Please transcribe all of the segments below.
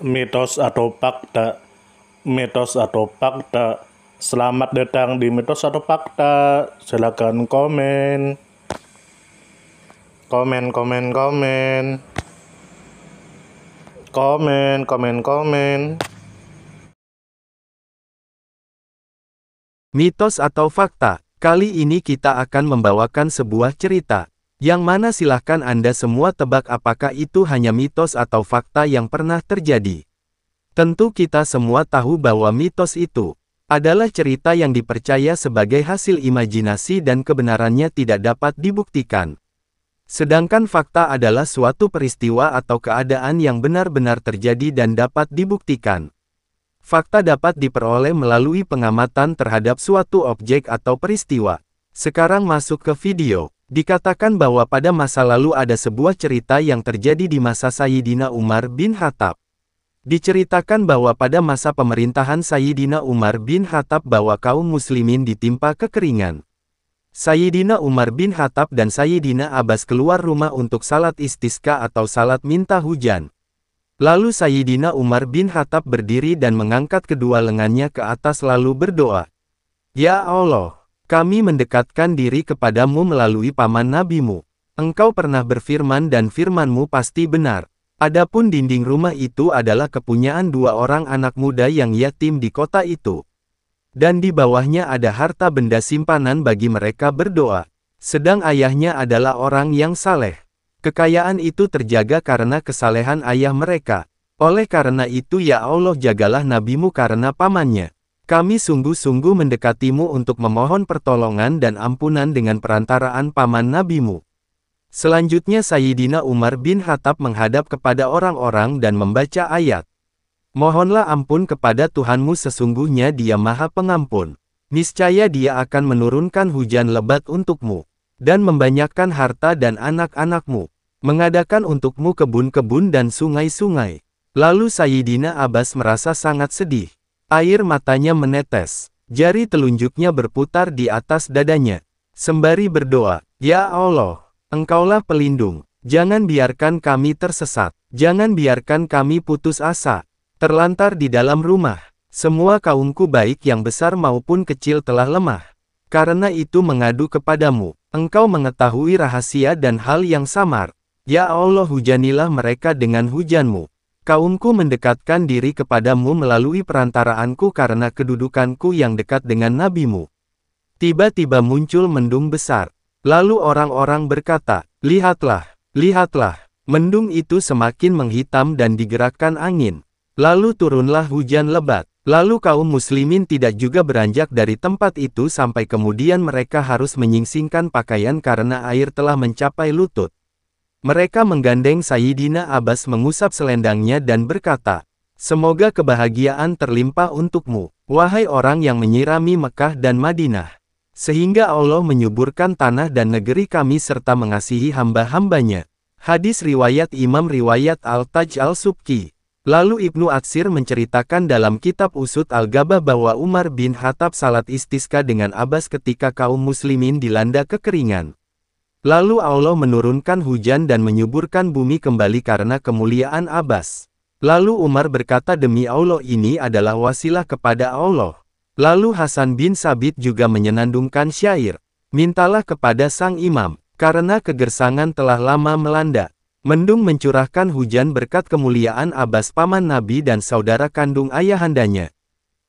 Mitos atau fakta? Mitos atau fakta? Selamat datang di mitos atau fakta. Silakan komen. Komen, komen, komen. Komen, komen, komen. Mitos atau fakta? Kali ini kita akan membawakan sebuah cerita, yang mana silahkan Anda semua tebak apakah itu hanya mitos atau fakta yang pernah terjadi. Tentu kita semua tahu bahwa mitos itu adalah cerita yang dipercaya sebagai hasil imajinasi dan kebenarannya tidak dapat dibuktikan. Sedangkan fakta adalah suatu peristiwa atau keadaan yang benar-benar terjadi dan dapat dibuktikan. Fakta dapat diperoleh melalui pengamatan terhadap suatu objek atau peristiwa. Sekarang masuk ke video. Dikatakan bahwa pada masa lalu ada sebuah cerita yang terjadi di masa Sayyidina Umar bin Khattab. Diceritakan bahwa pada masa pemerintahan Sayyidina Umar bin Khattab bahwa kaum muslimin ditimpa kekeringan. Sayyidina Umar bin Khattab dan Sayyidina Abbas keluar rumah untuk salat istisqa atau salat minta hujan. Lalu Sayyidina Umar bin Khattab berdiri dan mengangkat kedua lengannya ke atas lalu berdoa. Ya Allah, kami mendekatkan diri kepadamu melalui paman nabimu. Engkau pernah berfirman dan firmanmu pasti benar. Adapun dinding rumah itu adalah kepunyaan dua orang anak muda yang yatim di kota itu. Dan di bawahnya ada harta benda simpanan bagi mereka berdoa. Sedang ayahnya adalah orang yang saleh. Kekayaan itu terjaga karena kesalehan ayah mereka. Oleh karena itu ya Allah jagalah nabimu karena pamannya. Kami sungguh-sungguh mendekatimu untuk memohon pertolongan dan ampunan dengan perantaraan paman nabimu. Selanjutnya Sayyidina Umar bin Khattab menghadap kepada orang-orang dan membaca ayat. Mohonlah ampun kepada Tuhanmu sesungguhnya Dia Maha Pengampun. Niscaya Dia akan menurunkan hujan lebat untukmu. Dan membanyakkan harta dan anak-anakmu. Mengadakan untukmu kebun-kebun dan sungai-sungai. Lalu Sayyidina Abbas merasa sangat sedih. Air matanya menetes. Jari telunjuknya berputar di atas dadanya. Sembari berdoa, Ya Allah, Engkaulah pelindung. Jangan biarkan kami tersesat. Jangan biarkan kami putus asa. Terlantar di dalam rumah. Semua kaumku baik yang besar maupun kecil telah lemah. Karena itu mengadu kepadamu. Engkau mengetahui rahasia dan hal yang samar. Ya Allah hujanilah mereka dengan hujanmu. Kaumku mendekatkan diri kepadamu melalui perantaraanku karena kedudukanku yang dekat dengan nabimu. Tiba-tiba muncul mendung besar. Lalu orang-orang berkata, lihatlah, lihatlah. Mendung itu semakin menghitam dan digerakkan angin. Lalu turunlah hujan lebat. Lalu kaum muslimin tidak juga beranjak dari tempat itu sampai kemudian mereka harus menyingsingkan pakaian karena air telah mencapai lutut. Mereka menggandeng Sayyidina Abbas mengusap selendangnya dan berkata, semoga kebahagiaan terlimpah untukmu, wahai orang yang menyirami Mekah dan Madinah. Sehingga Allah menyuburkan tanah dan negeri kami serta mengasihi hamba-hambanya. Hadis riwayat Imam riwayat Al-Taj Al-Subki. Lalu Ibnu Atsir menceritakan dalam kitab Usud Al-Gabah bahwa Umar bin Khattab salat istisqa dengan Abbas ketika kaum muslimin dilanda kekeringan. Lalu Allah menurunkan hujan dan menyuburkan bumi kembali karena kemuliaan Abbas. Lalu Umar berkata demi Allah ini adalah wasilah kepada Allah. Lalu Hasan bin Sabit juga menyenandungkan syair. Mintalah kepada sang imam, karena kegersangan telah lama melanda. Mendung mencurahkan hujan berkat kemuliaan Abbas paman Nabi dan saudara kandung ayahandanya.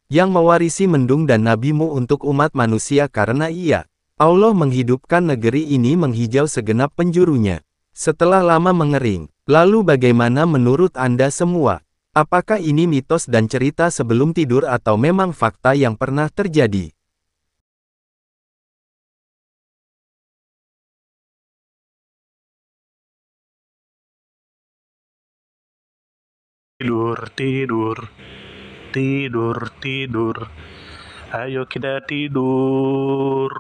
Yang mewarisi mendung dan nabimu untuk umat manusia karena ia. Allah menghidupkan negeri ini menghijau segenap penjurunya. Setelah lama mengering, lalu bagaimana menurut Anda semua? Apakah ini mitos dan cerita sebelum tidur atau memang fakta yang pernah terjadi? Tidur, tidur, tidur, tidur. Ayo kita tidur.